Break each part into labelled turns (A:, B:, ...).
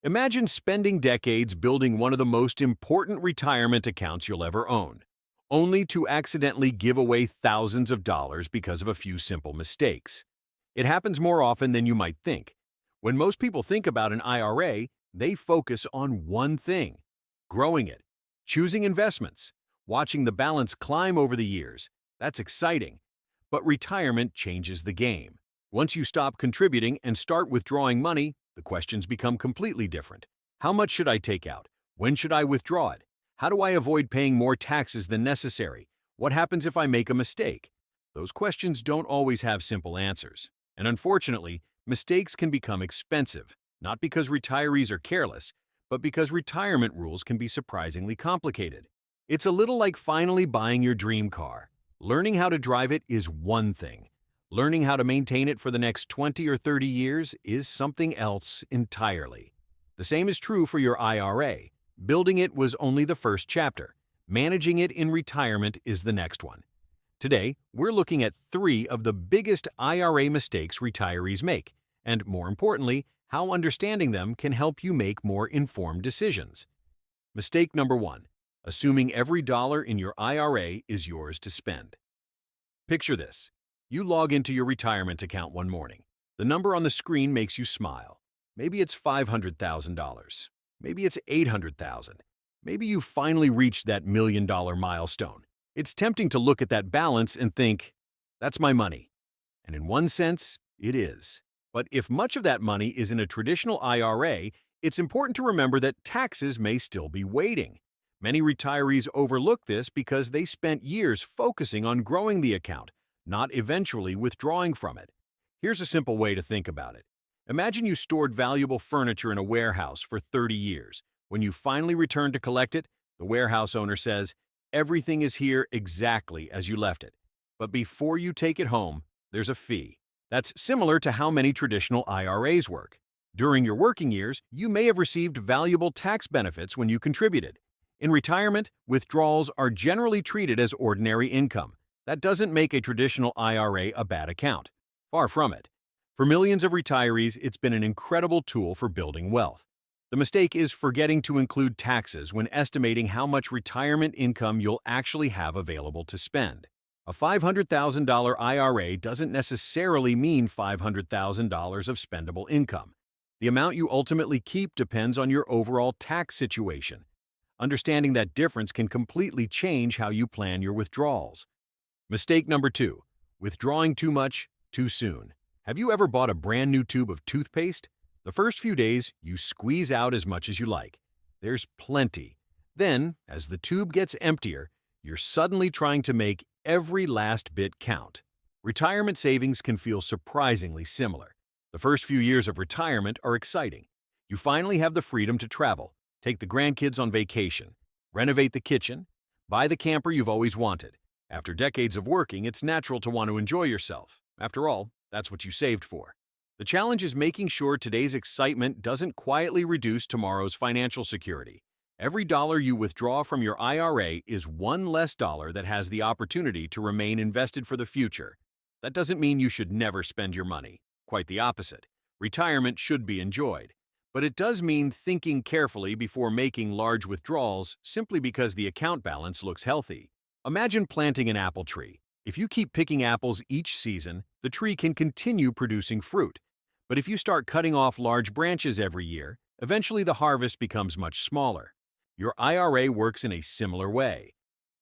A: Imagine spending decades building one of the most important retirement accounts you'll ever own, only to accidentally give away thousands of dollars because of a few simple mistakes. It happens more often than you might think. When most people think about an IRA, they focus on one thing: growing it, choosing investments, watching the balance climb over the years. That's exciting. But retirement changes the game. Once you stop contributing and start withdrawing money, the questions become completely different. How much should I take out? When should I withdraw it? How do I avoid paying more taxes than necessary? What happens if I make a mistake? Those questions don't always have simple answers. And unfortunately, mistakes can become expensive, not because retirees are careless, but because retirement rules can be surprisingly complicated. It's a little like finally buying your dream car. Learning how to drive it is one thing. Learning how to maintain it for the next 20 or 30 years is something else entirely. The same is true for your IRA. Building it was only the first chapter. Managing it in retirement is the next one. Today, we're looking at 3 of the biggest IRA mistakes retirees make, and more importantly, how understanding them can help you make more informed decisions. Mistake number 1: assuming every dollar in your IRA is yours to spend. Picture this. You log into your retirement account one morning. The number on the screen makes you smile. Maybe it's $500,000. Maybe it's $800,000. Maybe you finally reached that $1 million milestone. It's tempting to look at that balance and think, that's my money. And in one sense, it is. But if much of that money is in a traditional IRA, it's important to remember that taxes may still be waiting. Many retirees overlook this because they spent years focusing on growing the account, not eventually withdrawing from it. Here's a simple way to think about it. Imagine you stored valuable furniture in a warehouse for 30 years. When you finally return to collect it, the warehouse owner says, everything is here exactly as you left it. But before you take it home, there's a fee. That's similar to how many traditional IRAs work. During your working years, you may have received valuable tax benefits when you contributed. In retirement, withdrawals are generally treated as ordinary income. That doesn't make a traditional IRA a bad account. Far from it. For millions of retirees, it's been an incredible tool for building wealth. The mistake is forgetting to include taxes when estimating how much retirement income you'll actually have available to spend. A $500,000 IRA doesn't necessarily mean $500,000 of spendable income. The amount you ultimately keep depends on your overall tax situation. Understanding that difference can completely change how you plan your withdrawals. Mistake number 2: withdrawing too much, too soon. Have you ever bought a brand new tube of toothpaste? The first few days, you squeeze out as much as you like. There's plenty. Then, as the tube gets emptier, you're suddenly trying to make every last bit count. Retirement savings can feel surprisingly similar. The first few years of retirement are exciting. You finally have the freedom to travel, take the grandkids on vacation, renovate the kitchen, buy the camper you've always wanted. After decades of working, it's natural to want to enjoy yourself. After all, that's what you saved for. The challenge is making sure today's excitement doesn't quietly reduce tomorrow's financial security. Every dollar you withdraw from your IRA is one less dollar that has the opportunity to remain invested for the future. That doesn't mean you should never spend your money. Quite the opposite. Retirement should be enjoyed. But it does mean thinking carefully before making large withdrawals simply because the account balance looks healthy. Imagine planting an apple tree. If you keep picking apples each season, the tree can continue producing fruit. But if you start cutting off large branches every year, eventually the harvest becomes much smaller. Your IRA works in a similar way.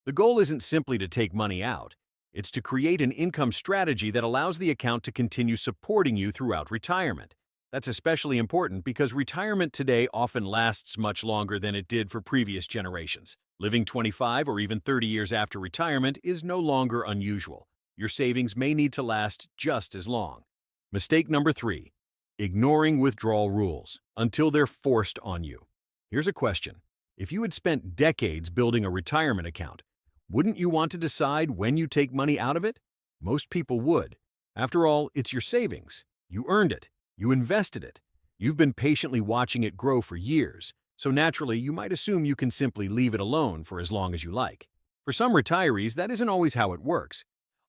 A: The goal isn't simply to take money out. It's to create an income strategy that allows the account to continue supporting you throughout retirement. That's especially important because retirement today often lasts much longer than it did for previous generations. Living 25 or even 30 years after retirement is no longer unusual. Your savings may need to last just as long. Mistake number 3: ignoring withdrawal rules until they're forced on you. Here's a question. If you had spent decades building a retirement account, wouldn't you want to decide when you take money out of it? Most people would. After all, it's your savings. You earned it. You invested it. You've been patiently watching it grow for years, so naturally you might assume you can simply leave it alone for as long as you like. For some retirees, that isn't always how it works.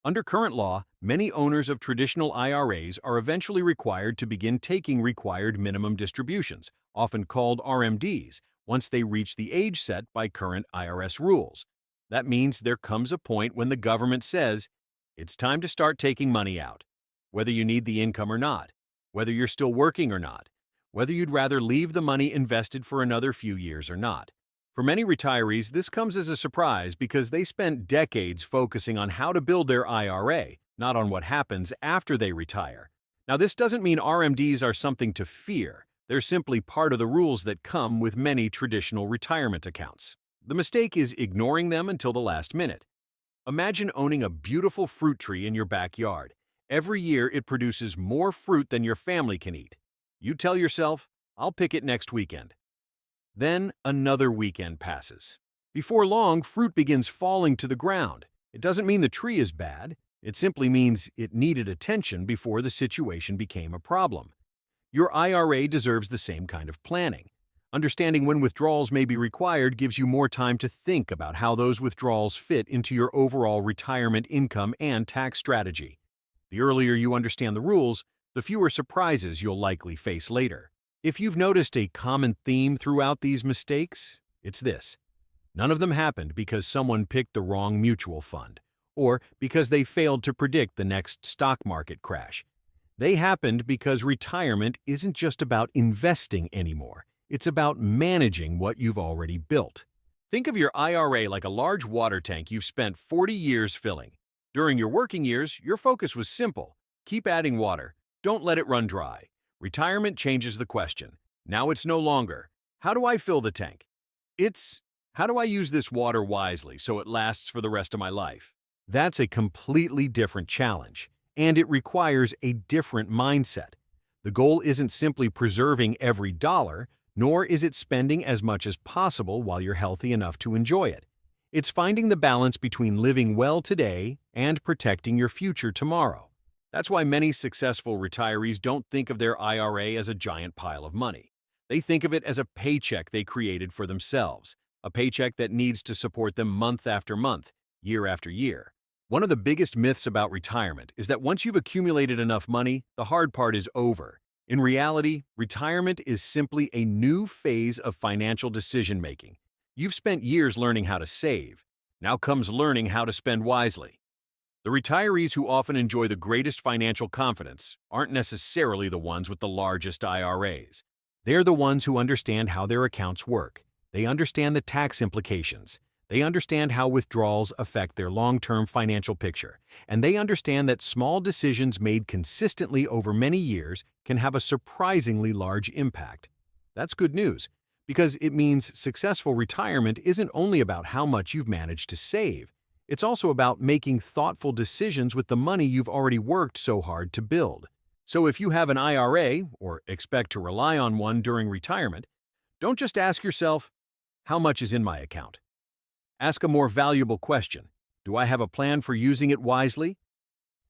A: Under current law, many owners of traditional IRAs are eventually required to begin taking required minimum distributions, often called RMDs, once they reach the age set by current IRS rules. That means there comes a point when the government says, it's time to start taking money out, whether you need the income or not, whether you're still working or not, whether you'd rather leave the money invested for another few years or not. For many retirees, this comes as a surprise because they spent decades focusing on how to build their IRA, not on what happens after they retire. Now, this doesn't mean RMDs are something to fear. They're simply part of the rules that come with many traditional retirement accounts. The mistake is ignoring them until the last minute. Imagine owning a beautiful fruit tree in your backyard. Every year, it produces more fruit than your family can eat. You tell yourself, I'll pick it next weekend. Then another weekend passes. Before long, fruit begins falling to the ground. It doesn't mean the tree is bad. It simply means it needed attention before the situation became a problem. Your IRA deserves the same kind of planning. Understanding when withdrawals may be required gives you more time to think about how those withdrawals fit into your overall retirement income and tax strategy. The earlier you understand the rules, the fewer surprises you'll likely face later. If you've noticed a common theme throughout these mistakes, it's this. None of them happened because someone picked the wrong mutual fund, or because they failed to predict the next stock market crash. They happened because retirement isn't just about investing anymore. It's about managing what you've already built. Think of your IRA like a large water tank you've spent 40 years filling. During your working years, your focus was simple. Keep adding water. Don't let it run dry. Retirement changes the question. Now it's no longer, how do I fill the tank? It's, how do I use this water wisely so it lasts for the rest of my life? That's a completely different challenge, and it requires a different mindset. The goal isn't simply preserving every dollar, nor is it spending as much as possible while you're healthy enough to enjoy it. It's finding the balance between living well today and protecting your future tomorrow. That's why many successful retirees don't think of their IRA as a giant pile of money. They think of it as a paycheck they created for themselves, a paycheck that needs to support them month after month, year after year. One of the biggest myths about retirement is that once you've accumulated enough money, the hard part is over. In reality, retirement is simply a new phase of financial decision-making. You've spent years learning how to save. Now comes learning how to spend wisely. The retirees who often enjoy the greatest financial confidence aren't necessarily the ones with the largest IRAs. They're the ones who understand how their accounts work. They understand the tax implications. They understand how withdrawals affect their long-term financial picture. And they understand that small decisions made consistently over many years can have a surprisingly large impact. That's good news, because it means successful retirement isn't only about how much you've managed to save. It's also about making thoughtful decisions with the money you've already worked so hard to build. So if you have an IRA, or expect to rely on one during retirement, don't just ask yourself, how much is in my account? Ask a more valuable question. Do I have a plan for using it wisely?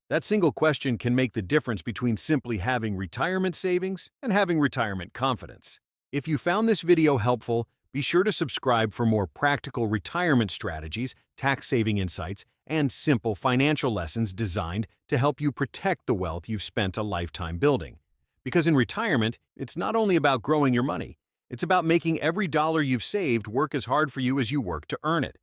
A: That single question can make the difference between simply having retirement savings and having retirement confidence. If you found this video helpful, be sure to subscribe for more practical retirement strategies, tax-saving insights, and simple financial lessons designed to help you protect the wealth you've spent a lifetime building. Because in retirement, it's not only about growing your money, it's about making every dollar you've saved work as hard for you as you work to earn it.